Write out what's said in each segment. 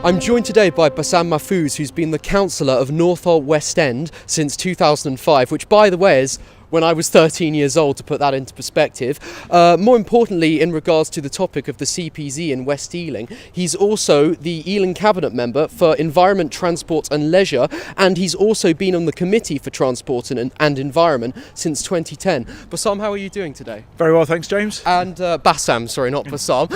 I'm joined today by Bassam Mahfouz, who's been the Councillor of Northolt West End since 2005, which, by the way, is when I was 13 years old, to put that into perspective. More importantly, in regards to the topic of the CPZ in West Ealing, he's also the Ealing Cabinet Member for Environment, Transport and Leisure, and he's also been on the Committee for Transport and Environment since 2010. Bassam, how are you doing today? Very well, thanks, James. And Bassam, sorry, not Bassam.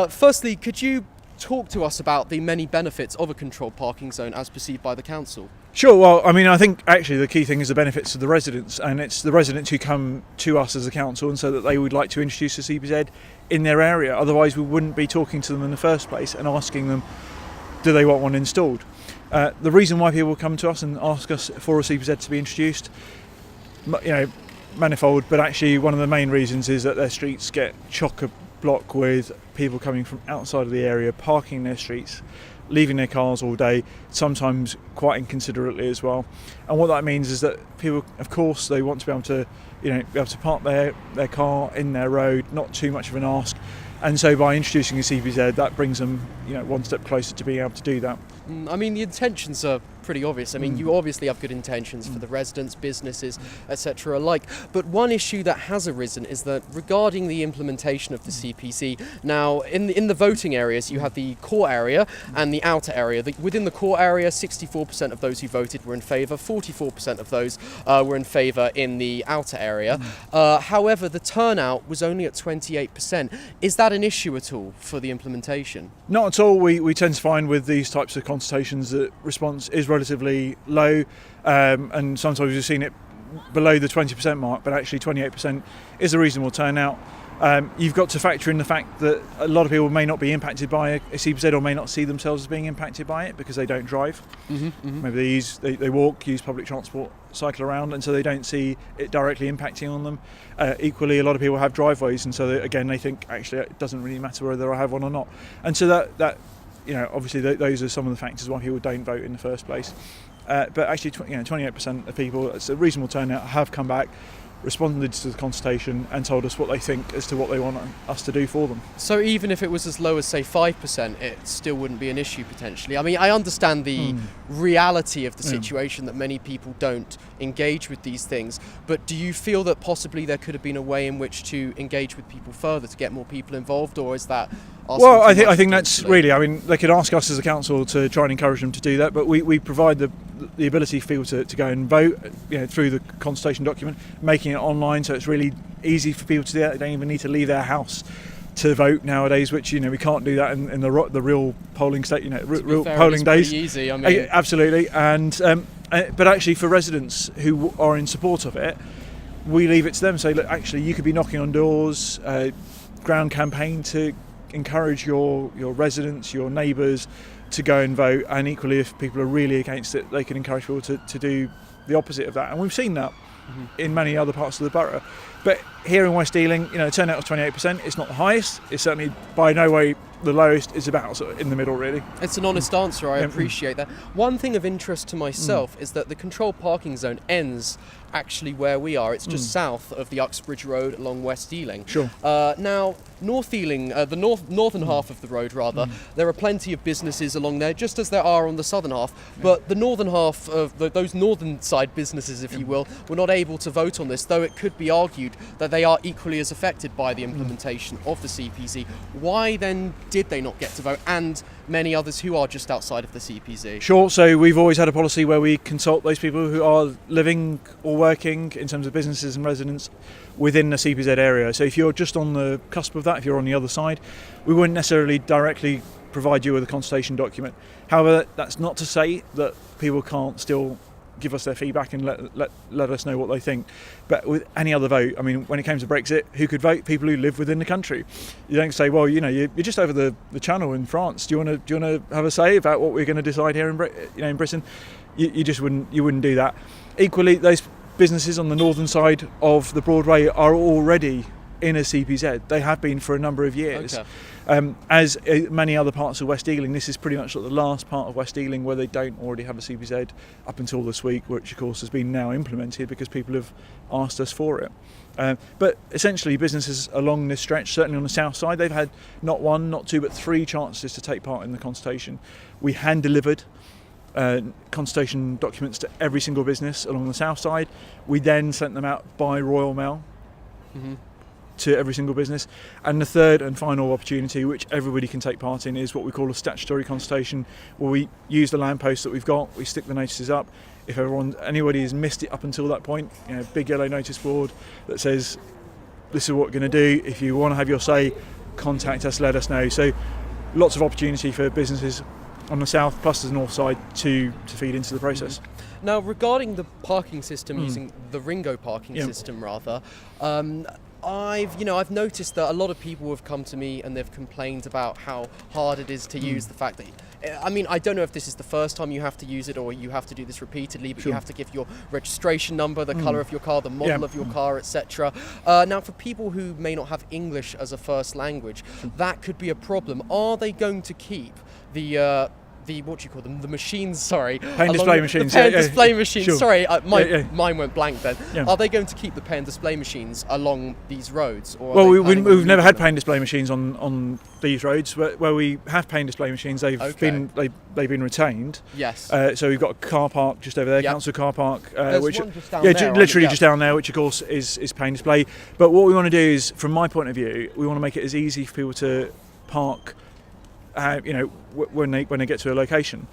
Firstly, could you talk to us about the many benefits of a controlled parking zone as perceived by the council? Sure, well, I mean, I think actually the key thing is the benefits to the residents, and it's the residents who come to us as a council and so that they would like to introduce a CPZ in their area. Otherwise, we wouldn't be talking to them in the first place and asking them, do they want one installed? The reason why people come to us and ask us for a CPZ to be introduced, manifold, but actually one of the main reasons is that their streets get chock-a-block with people coming from outside of the area, parking their streets, leaving their cars all day, sometimes quite inconsiderately as well. And what that means is that people, of course, they want to be able to, be able to park their car in their road, not too much of an ask. And so by introducing a CPZ, that brings them, one step closer to being able to do that. I mean, the intentions are pretty obvious. I mean, you obviously have good intentions for the residents, businesses, etc. alike. But one issue that has arisen is that regarding the implementation of the CPZ, now in the voting areas, you have the core area and the outer area. Within the core area, 64% of those who voted were in favour, 44% of those were in favour in the outer area. However, the turnout was only at 28%. Is that an issue at all for the implementation? Not at all. We tend to find with these types of consultations that response is relatively low, and sometimes we've seen it below the 20% mark, but actually 28% is a reasonable turnout. You've got to factor in the fact that a lot of people may not be impacted by a CPZ or may not see themselves as being impacted by it because they don't drive. Maybe they walk, use public transport, cycle around, and so they don't see it directly impacting on them. Equally, a lot of people have driveways, and so they think actually it doesn't really matter whether I have one or not. And so that obviously those are some of the factors why people don't vote in the first place. But actually, 28% of people, it's a reasonable turnout, have come back, responded to the consultation and told us what they think as to what they want us to do for them. So even if it was as low as, say, 5%, it still wouldn't be an issue potentially? I mean, I understand the reality of the situation that many people don't engage with these things, but do you feel that possibly there could have been a way in which to engage with people further to get more people involved, or is that... Well, I think that's really, I mean, they could ask us as a council to try and encourage them to do that, but we provide the ability for people to go and vote through the consultation document, making it online so it's really easy for people to do that. They don't even need to leave their house to vote nowadays, which we can't do that in the real polling state, real polling days. Pretty easy, I mean. Absolutely, and but actually for residents who are in support of it, we leave it to them. Say, look, actually you could be knocking on doors, ground campaign to encourage your residents, your neighbours to go and vote, and equally if people are really against it, they can encourage people to do the opposite of that. And we've seen that in many other parts of the borough. But here in West Ealing, the turnout was 28%. It's not the highest. It's certainly by no way the lowest. It's about sort of in the middle, really. It's an honest answer. I appreciate that. One thing of interest to myself is that the controlled parking zone ends actually where we are. It's just south of the Uxbridge Road along West Ealing. Sure. Now, North Ealing, the northern half of the road rather, there are plenty of businesses along there, just as there are on the southern half, but the northern half of those northern side businesses, if you will, were not able to vote on this, though it could be argued that they are equally as affected by the implementation of the CPZ. Why then did they not get to vote, and many others who are just outside of the CPZ? Sure, so we've always had a policy where we consult those people who are living or working in terms of businesses and residents within the CPZ area. So if you're just on the cusp of that, if you're on the other side, we wouldn't necessarily directly provide you with a consultation document. However, that's not to say that people can't still give us their feedback and let us know what they think. But with any other vote, I mean, when it came to Brexit, who could vote? People who live within the country. You don't say, well, you're just over the channel in France. Do you want to have a say about what we're going to decide here in Britain? You just wouldn't do that. Equally, those businesses on the northern side of the Broadway are already in a CPZ. They have been for a number of years. Okay. As many other parts of West Ealing, this is pretty much the last part of West Ealing where they don't already have a CPZ up until this week, which of course has been now implemented because people have asked us for it. But essentially businesses along this stretch, certainly on the south side, they've had not one, not two, but 3 chances to take part in the consultation. We hand delivered consultation documents to every single business along the south side. We then sent them out by Royal Mail to every single business. And the third and final opportunity, which everybody can take part in, is what we call a statutory consultation, where we use the lampposts that we've got, we stick the notices up. If anybody has missed it up until that point, big yellow notice board that says this is what we're going to do. If you want to have your say, contact us, let us know. So lots of opportunity for businesses on the south plus the north side to feed into the process. Now, regarding the parking system, using the Ringo parking system rather, I've noticed that a lot of people have come to me and they've complained about how hard it is to use the fact that, I don't know if this is the first time you have to use it or you have to do this repeatedly, but you have to give your registration number, the colour of your car, the model of your car, etc. Now, for people who may not have English as a first language, that could be a problem. Are they going to keep the what do you call them? The machines, sorry. Pay and display machines. The pay and display machines. Sure. Sorry, mine went blank then. Yeah. Are they going to keep the pay and display machines along these roads? Or well, we've never had pay and display machines on these roads. Where we have pay and display machines, they've been retained. Yes. So we've got a car park just over there, council car park, which one just down there, literally just down there, which of course is pay and display. But what we want to do is, from my point of view, we want to make it as easy for people to park when they get to a location.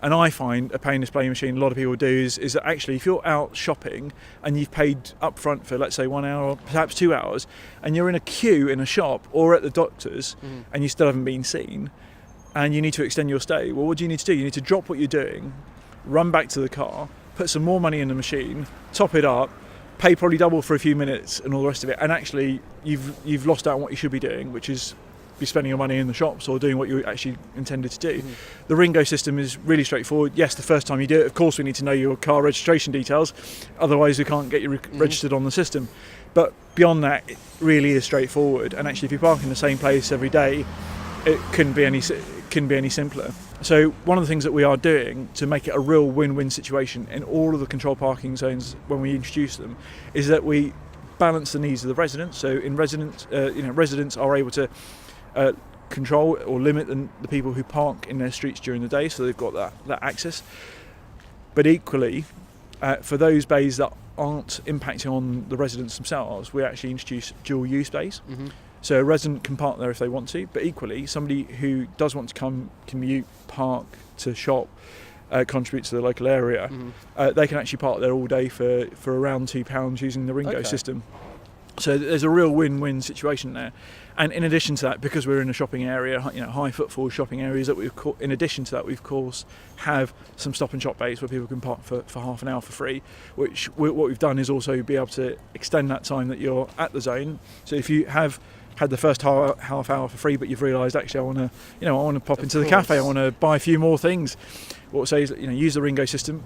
And I find a pay and display machine, a lot of people do, is that actually if you're out shopping and you've paid up front for, let's say, 1 hour or perhaps 2 hours, and you're in a queue in a shop or at the doctor's and you still haven't been seen and you need to extend your stay, well, what do you need to do? You need to drop what you're doing, run back to the car, put some more money in the machine, top it up, pay probably double for a few minutes and all the rest of it, and actually you've lost out on what you should be doing, which is be spending your money in the shops or doing what you actually intended to do. The Ringo system is really straightforward. Yes, the first time you do it, of course we need to know your car registration details, otherwise we can't get you registered on the system. But beyond that, it really is straightforward, and actually if you park in the same place every day, it couldn't be any simpler. So one of the things that we are doing to make it a real win-win situation in all of the controlled parking zones when we introduce them is that we balance the needs of the residents. So in residents are able to control or limit the people who park in their streets during the day, so they've got that access. But equally, for those bays that aren't impacting on the residents themselves, we actually introduce dual use bays. So a resident can park there if they want to, but equally somebody who does want to commute, park, to shop, contribute to the local area, they can actually park there all day for around £2 using the Ringo system. So there's a real win-win situation there. And in addition to that, because we're in a shopping area, high footfall shopping areas, that in addition to that, we of course have some stop and shop bays where people can park for half an hour for free. What we've done is also be able to extend that time that you're at the zone. So if you have had the first half hour for free, but you've realised actually I want to pop into the cafe, I want to buy a few more things. What we'll say is use the Ringo system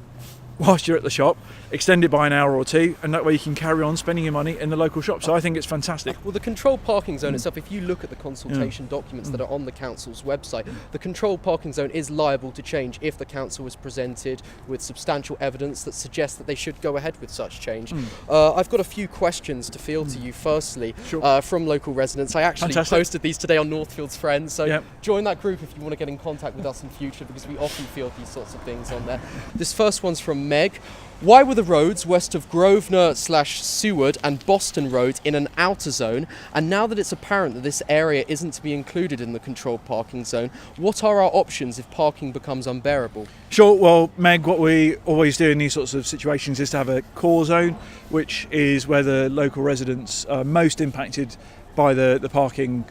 whilst you're at the shop, extend it by an hour or two, and that way you can carry on spending your money in the local shop. So I think it's fantastic. Well, the controlled parking zone itself, if you look at the consultation documents that are on the council's website, the controlled parking zone is liable to change if the council is presented with substantial evidence that suggests that they should go ahead with such change. I've got a few questions to field to you. Firstly, from local residents. I actually posted these today on Northfield's Friends, so join that group if you want to get in contact with us in future, because we often field these sorts of things on there. This first one's from Meg. Why were the roads west of Grosvenor/Seward and Boston Road in an outer zone, and now that it's apparent that this area isn't to be included in the controlled parking zone, what are our options if parking becomes unbearable? Sure, well, Meg, what we always do in these sorts of situations is to have a core zone, which is where the local residents are most impacted by the parking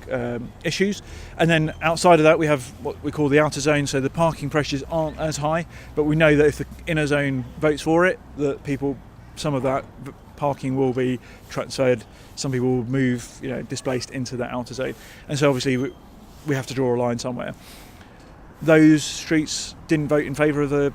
issues, and then outside of that we have what we call the outer zone, so the parking pressures aren't as high, but we know that if the inner zone votes for it, that some of that parking will be transferred, some people will move displaced into that outer zone, and so obviously we have to draw a line somewhere. Those streets didn't vote in favour of the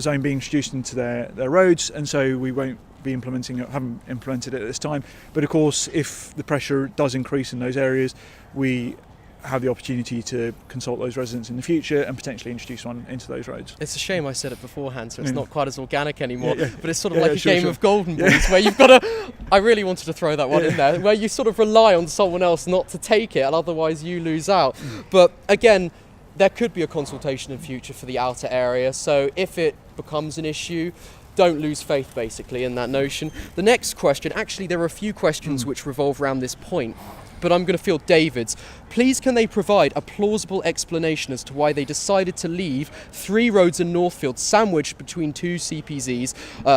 zone being introduced into their roads, and so we won't be implementing it, haven't implemented it at this time. But of course, if the pressure does increase in those areas, we have the opportunity to consult those residents in the future and potentially introduce one into those roads. It's a shame I said it beforehand, so it's not quite as organic anymore, but it's sort of Yeah, like a sure, game sure. of golden balls where you've got to, I really wanted to throw that one in there, where you sort of rely on someone else not to take it and otherwise you lose out. But again, there could be a consultation in future for the outer area, so if it becomes an issue, don't lose faith basically in that notion. The next question, actually there are a few questions which revolve around this point, but I'm going to field David's. Please can they provide a plausible explanation as to why they decided to leave 3 roads in Northfield sandwiched between 2 CPZs,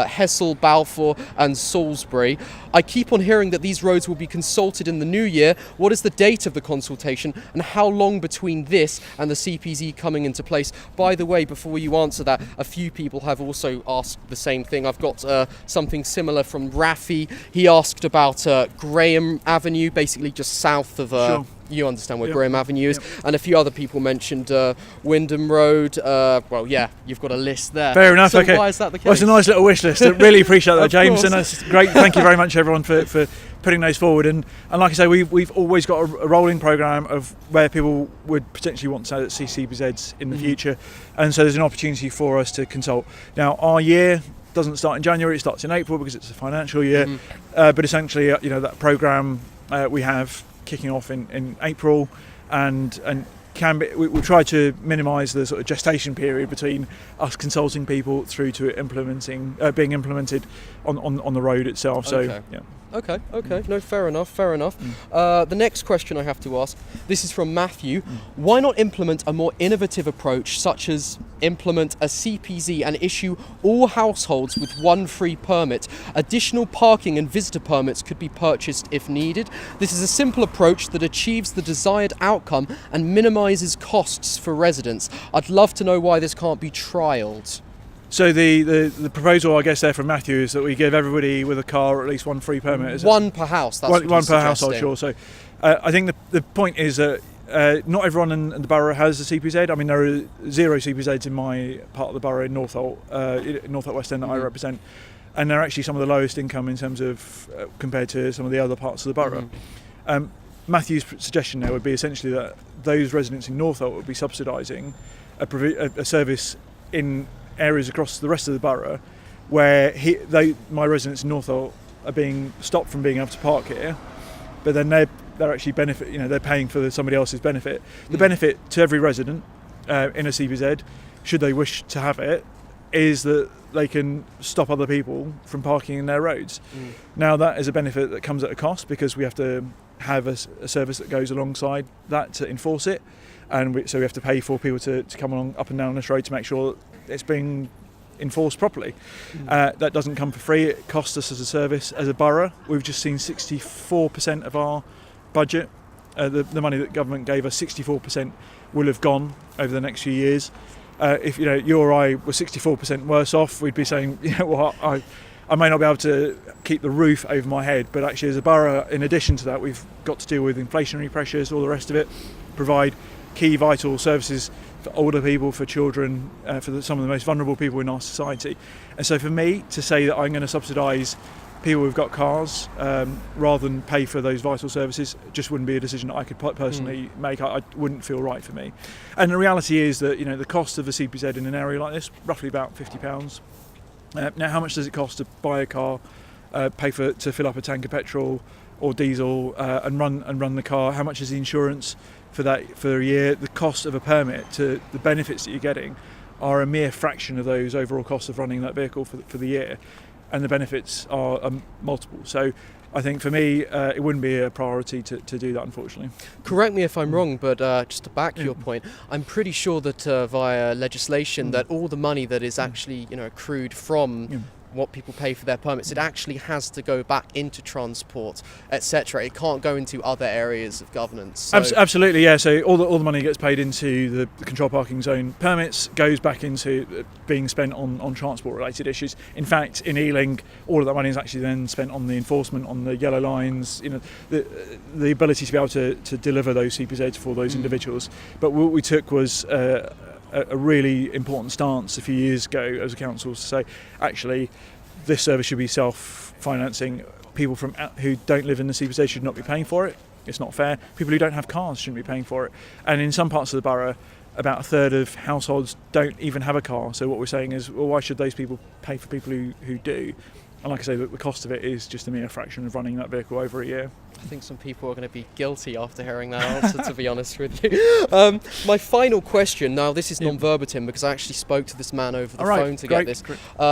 Hessel, Balfour and Salisbury? I keep on hearing that these roads will be consulted in the new year. What is the date of the consultation and how long between this and the CPZ coming into place? By the way, before you answer that, a few people have also asked the same thing. I've got something similar from Rafi. He asked about Graham Avenue, basically just south of... Sure. You understand where Graham Avenue is, and a few other people mentioned Wyndham Road. Well, yeah, you've got a list there. Fair enough. So okay. why is that the case? Well, it's a nice little wish list. I really appreciate that, Of James, course. and that's great. Thank you very much, everyone, for putting those forward. And like I say, we've always got a rolling programme of where people would potentially want to see CPZs in the future, and so there's an opportunity for us to consult. Now, our year doesn't start in January; it starts in April because it's a financial year. But essentially, that programme we have kicking off in April. And can be, we try to minimise the sort of gestation period between us consulting people through to it being implemented on the road itself. Okay. So yeah. Okay. No, fair enough. The next question I have to ask, this is from Matthew. Why not implement a more innovative approach, such as implement a CPZ and issue all households with 1 free permit? Additional parking and visitor permits could be purchased if needed. This is a simple approach that achieves the desired outcome and minimises costs for residents. I'd love to know why this can't be trialled. So the proposal, I guess, there from Matthew is that we give everybody with a car at least 1 free permit. Is One per house. That's one what per household, sure. So I think the point is that not everyone in the borough has a CPZ. I mean, there are 0 CPZs in my part of the borough in Northolt West End that I represent, and they're actually some of the lowest income in terms of compared to some of the other parts of the borough. Matthew's suggestion there would be essentially that those residents in Northolt would be subsidising a service in areas across the rest of the borough where my residents in Northolt are being stopped from being able to park here, but then they're actually they're paying for somebody else's benefit. The benefit to every resident in a CPZ, should they wish to have it, is that they can stop other people from parking in their roads. Now that is a benefit that comes at a cost because we have to have a service that goes alongside that to enforce it, and so we have to pay for people to come along up and down this road to make sure it's being enforced properly. That doesn't come for free. It costs us as a service, as a borough. We've just seen 64% of our budget, the money that government gave us, 64% will have gone over the next few years. If you or I were 64% worse off, we'd be saying, I may not be able to keep the roof over my head, but actually as a borough, in addition to that, we've got to deal with inflationary pressures, all the rest of it, provide key vital services for older people, for children, for some of the most vulnerable people in our society. And so for me to say that I'm going to subsidise people who've got cars rather than pay for those vital services just wouldn't be a decision that I could personally make. I wouldn't feel right for me. And the reality is that the cost of a CPZ in an area like this, roughly about £50. Now, how much does it cost to buy a car, pay to fill up a tank of petrol or diesel, and run the car? How much is the insurance for that for a year? The cost of a permit to the benefits that you're getting are a mere fraction of those overall costs of running that vehicle for the year, and the benefits are multiple. So I think for me, it wouldn't be a priority to do that, unfortunately. Correct me if I'm wrong, but just to back your point, I'm pretty sure that via legislation that all the money that is actually accrued from what people pay for their permits, it actually has to go back into transport, etc. It can't go into other areas of governance. So. Absolutely, yeah. So all the money gets paid into the control parking zone permits, goes back into being spent on transport-related issues. In fact, in Ealing, all of that money is actually then spent on the enforcement, on the yellow lines, the ability to be able to deliver those CPZs for those individuals. But what we took was a really important stance a few years ago as a council to say, actually, this service should be self-financing. People who don't live in the CPZ should not be paying for it. It's not fair. People who don't have cars shouldn't be paying for it. And in some parts of the borough, about a third of households don't even have a car. So what we're saying is, well, why should those people pay for people who do? And like I say, the cost of it is just a mere fraction of running that vehicle over a year. I think some people are going to be guilty after hearing that answer, to be honest with you. My final question, now this is non-verbatim because I actually spoke to this man over the phone to get this.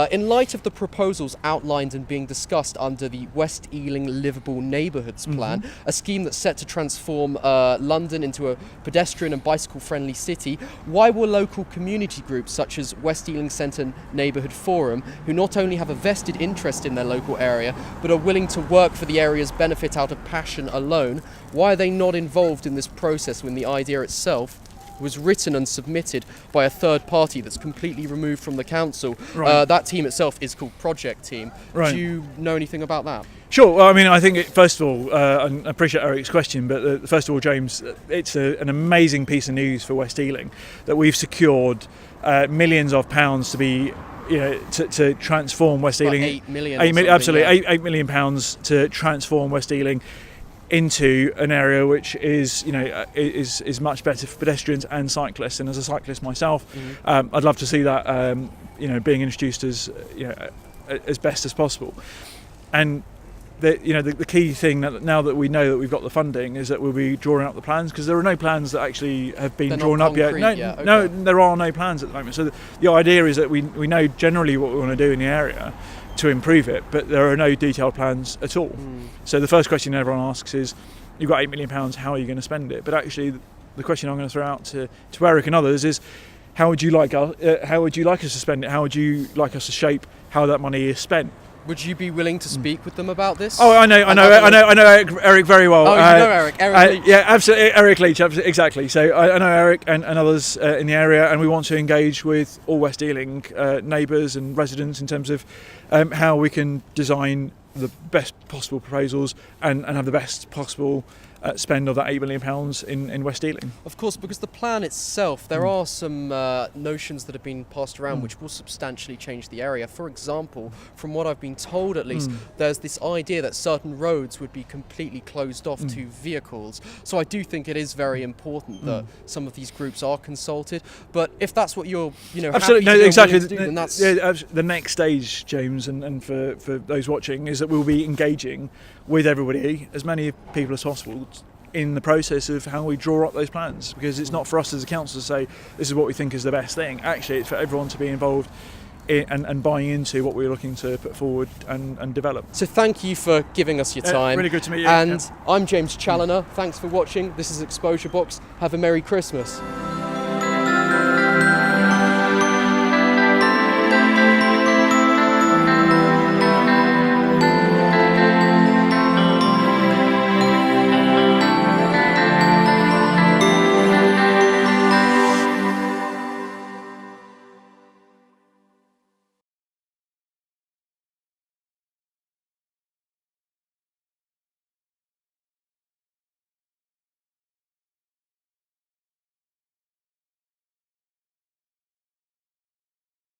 In light of the proposals outlined and being discussed under the West Ealing Livable Neighbourhoods Plan, a scheme that's set to transform London into a pedestrian and bicycle-friendly city, why will local community groups such as West Ealing Centre Neighbourhood Forum, who not only have a vested interest in their local area, but are willing to work for the area's benefit out of passion alone, why are they not involved in this process when the idea itself was written and submitted by a third party that's completely removed from the council? That team itself is called Project Team. Do you know anything about that? Sure. Well, I mean, I think first of all, I appreciate Eric's question, but first of all, James, it's an amazing piece of news for West Ealing that we've secured millions of pounds to be, to transform West Ealing. 8 million. Absolutely, £8 million to transform West Ealing into an area which is, is much better for pedestrians and cyclists. And as a cyclist myself, I'd love to see that, being introduced as, as best as possible. And the key thing that now that we know that we've got the funding is that we'll be drawing up the plans, because there are no plans that actually have been drawn up yet. No, there are no plans at the moment. So the idea is that we know generally what we want to do in the area to improve it, but there are no detailed plans at all. So the first question everyone asks is, you've got £8 million, how are you going to spend it? But actually the question I'm going to throw out to Eric and others is, how would you like us to spend it? How would you like us to shape how that money is spent? Would you be willing to speak with them about this? Oh, I know Eric very well. Oh, you know Eric. Eric Leach. Yeah, absolutely, Eric Leach, exactly. So I know Eric and others in the area, and we want to engage with all West Ealing neighbours and residents in terms of how we can design the best possible proposals and have the best possible spend of that £8 million in West Ealing. Of course, because the plan itself, there are some notions that have been passed around which will substantially change the area. For example, from what I've been told at least, there's this idea that certain roads would be completely closed off to vehicles. So I do think it is very important that some of these groups are consulted. But if that's what you're, absolutely, happy to exactly. do, then that's The next stage, James, and for those watching, is that we'll be engaging with everybody, as many people as possible, in the process of how we draw up those plans, because it's not for us as a council to say this is what we think is the best thing. Actually, it's for everyone to be involved and buying into what we're looking to put forward and develop. So thank you for giving us your time. Really good to meet you. And I'm James Challoner. Thanks for watching. This is Exposure Box. Have a Merry Christmas.